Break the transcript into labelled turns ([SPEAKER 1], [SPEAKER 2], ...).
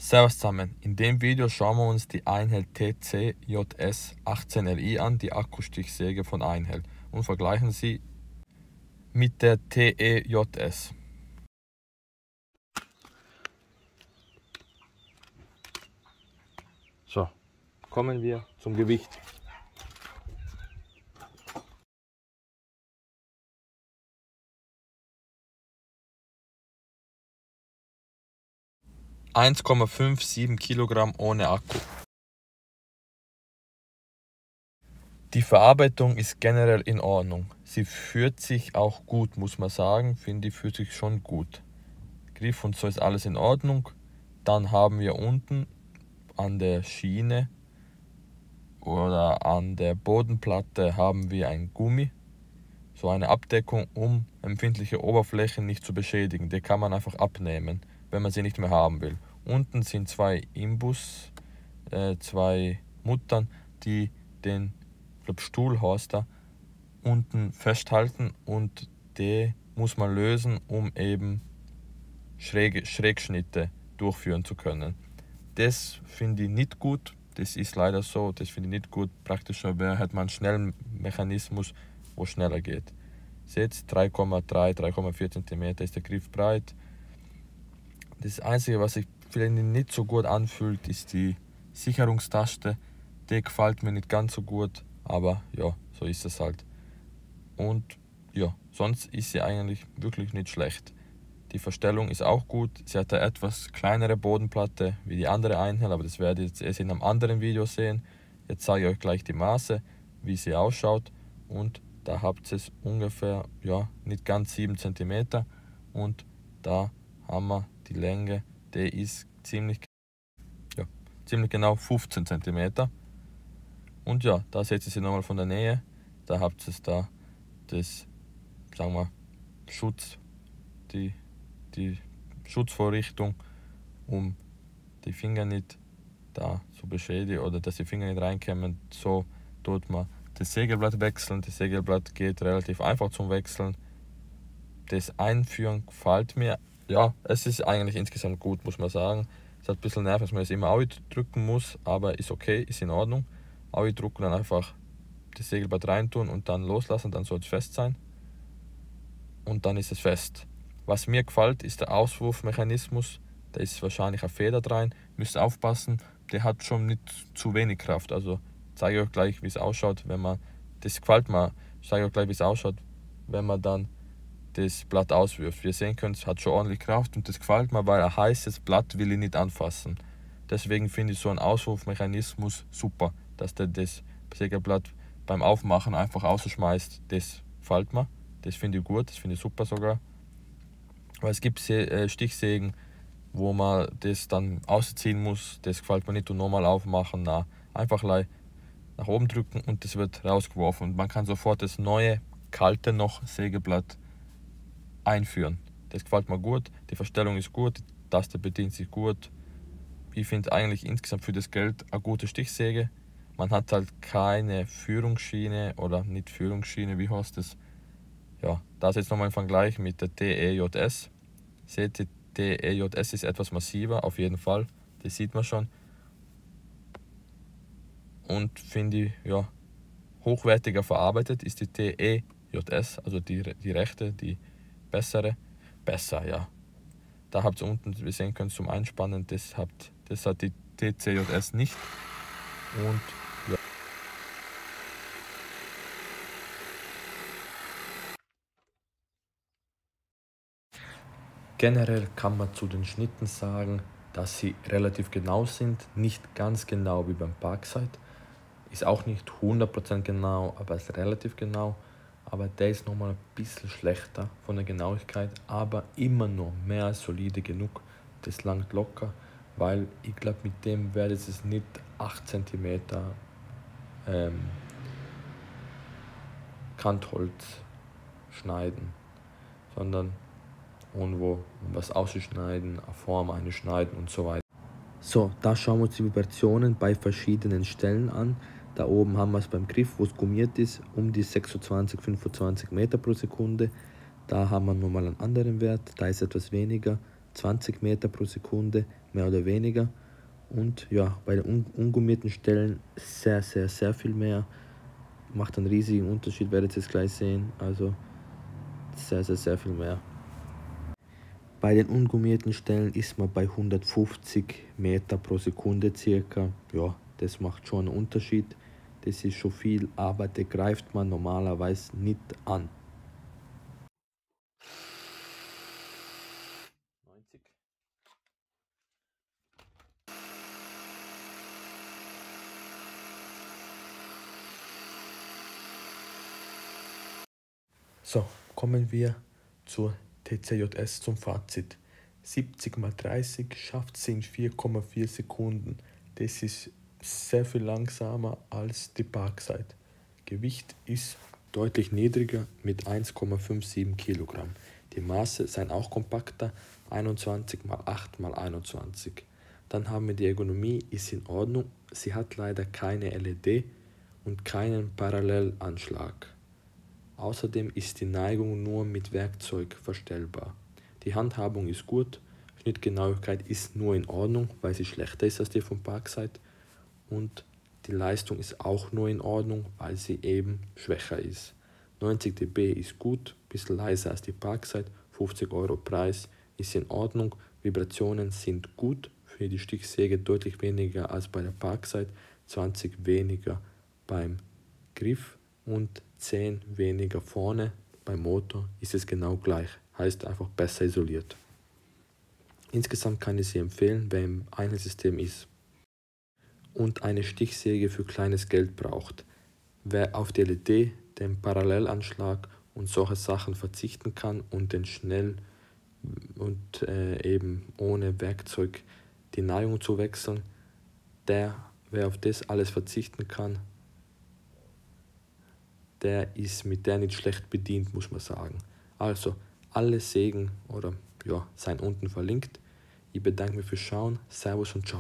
[SPEAKER 1] Servus zusammen, in dem Video schauen wir uns die Einhell TCJS 18Li an, die Akkustichsäge von Einhell, und vergleichen sie mit der TEJS. So, kommen wir zum Gewicht. (1,57 Kilogramm ohne Akku). Die Verarbeitung ist generell in Ordnung. Sie führt sich auch gut, muss man sagen. Finde ich, fühlt sich schon gut. Griff und so ist alles in Ordnung. Dann haben wir unten an der Schiene oder an der Bodenplatte haben wir ein Gummi. So eine Abdeckung, um empfindliche Oberflächen nicht zu beschädigen. Die kann man einfach abnehmen, wenn man sie nicht mehr haben will. Unten sind zwei Imbus, zwei Muttern, die den Stuhlhorster unten festhalten, und die muss man lösen, um eben Schrägschnitte durchführen zu können. Das finde ich nicht gut, das ist leider so, das finde ich nicht gut. Praktischer wäre, hat man einen schnellen Mechanismus, wo schneller geht. Seht, 3,4 cm ist der Griff breit. Das Einzige, was sich vielleicht nicht so gut anfühlt, ist die Sicherungstaste. Die gefällt mir nicht ganz so gut, aber ja, so ist es halt. Und ja, sonst ist sie eigentlich wirklich nicht schlecht. Die Verstellung ist auch gut. Sie hat eine etwas kleinere Bodenplatte wie die andere Einhell, aber das werdet ihr jetzt erst in einem anderen Video sehen. Jetzt zeige ich euch gleich die Maße, wie sie ausschaut, und da habt ihr es ungefähr, ja, nicht ganz 7 cm, und da haben wir die Länge, die ist ziemlich genau 15 cm. Und ja, da seht ihr sie nochmal von der Nähe. Da habt ihr es da, das, sagen wir, Schutz, die Schutzvorrichtung, um die Finger nicht da zu beschädigen oder dass die Finger nicht reinkommen. So tut man das Sägeblatt wechseln. Das Sägeblatt geht relativ einfach zum Wechseln. Das Einführen gefällt mir. Ja, es ist eigentlich insgesamt gut, muss man sagen. Es hat ein bisschen nervig, dass man es immer drücken muss, aber ist okay, ist in Ordnung. Drücken, dann einfach das Sägeblatt reintun und dann loslassen, dann soll es fest sein. Und dann ist es fest. Was mir gefällt, ist der Auswurfmechanismus. Da ist wahrscheinlich eine Feder drin. Müsst aufpassen, der hat schon nicht zu wenig Kraft. Also zeige ich euch gleich, wie es ausschaut, wenn man, das gefällt mir, ich zeige euch gleich, wie es ausschaut, wenn man dann das Blatt auswirft. Wie ihr sehen könnt, es hat schon ordentlich Kraft, und das gefällt mir, weil ein heißes Blatt will ich nicht anfassen. Deswegen finde ich so einen Auswurfmechanismus super, dass der das Sägeblatt beim Aufmachen einfach rausschmeißt. Das gefällt mir, das finde ich gut, das finde ich super sogar. Weil es gibt Stichsägen, wo man das dann ausziehen muss, das gefällt mir nicht, und normal aufmachen, na, einfach nach oben drücken und das wird rausgeworfen, und man kann sofort das neue, kalte noch Sägeblatt einführen. Das gefällt mir gut, die Verstellung ist gut, die Taste bedient sich gut. Ich finde eigentlich insgesamt für das Geld eine gute Stichsäge. Man hat halt keine Führungsschiene, oder nicht Führungsschiene, wie heißt das? Ja, das jetzt nochmal im Vergleich mit der TEJS. Seht ihr, die TEJS ist etwas massiver, auf jeden Fall, das sieht man schon. Und finde ich, ja, hochwertiger verarbeitet ist die TEJS, also die rechte, die besser, ja. Da habt ihr unten, wie ihr sehen könnt, zum Einspannen, das hat die TCJS nicht. Und ja. Generell kann man zu den Schnitten sagen, dass sie relativ genau sind, nicht ganz genau wie beim Parkside. Ist auch nicht 100% genau, aber ist relativ genau. Aber der ist nochmal ein bisschen schlechter von der Genauigkeit, aber immer noch mehr als solide genug. Das langt locker, weil ich glaube, mit dem werde ich es nicht 8 cm Kantholz schneiden, sondern irgendwo was ausschneiden, eine Form einschneiden und so weiter. So, da schauen wir uns die Vibrationen bei verschiedenen Stellen an. Da oben haben wir es beim Griff, wo es gummiert ist, um die 26, 25 Meter pro Sekunde. Da haben wir nochmal einen anderen Wert, da ist etwas weniger,
[SPEAKER 2] 20 Meter pro Sekunde, mehr oder weniger. Und ja, bei den ungummierten Stellen sehr, sehr, sehr viel mehr. Macht einen riesigen Unterschied, werdet ihr es gleich sehen. Also sehr, sehr, sehr viel mehr. Bei den ungummierten Stellen ist man bei 150 Meter pro Sekunde circa. Ja, das macht schon einen Unterschied. Das ist schon viel, aber das greift man normalerweise nicht an. 90. So, kommen wir zur TCJS zum Fazit. 70 mal 30 schafft sie in 4,4 Sekunden. Das ist sehr viel langsamer als die Parkside. Gewicht ist deutlich niedriger mit 1,57 Kilogramm. Die Maße sind auch kompakter, 21 x 8 x 21. Dann haben wir die Ergonomie, ist in Ordnung. Sie hat leider keine LED und keinen Parallelanschlag. Außerdem ist die Neigung nur mit Werkzeug verstellbar. Die Handhabung ist gut, Schnittgenauigkeit ist nur in Ordnung, weil sie schlechter ist als die von Parkside. Und die Leistung ist auch nur in Ordnung, weil sie eben schwächer ist. 90 dB ist gut, ein bisschen leiser als die Parkside, 50 € Preis ist in Ordnung. Vibrationen sind gut, für die Stichsäge deutlich weniger als bei der Parkside, 20 weniger beim Griff und 10 weniger vorne. Beim Motor ist es genau gleich, heißt einfach besser isoliert. Insgesamt kann ich sie empfehlen, wer im Einheitssystem ist und eine Stichsäge für kleines Geld braucht. Wer auf die LED, den Parallelanschlag und solche Sachen verzichten kann und den schnell und eben ohne Werkzeug die Neigung zu wechseln, wer auf das alles verzichten kann, der ist mit der nicht schlecht bedient, muss man sagen. Also, alle Sägen oder ja, seien unten verlinkt. Ich bedanke mich fürs Schauen. Servus und ciao.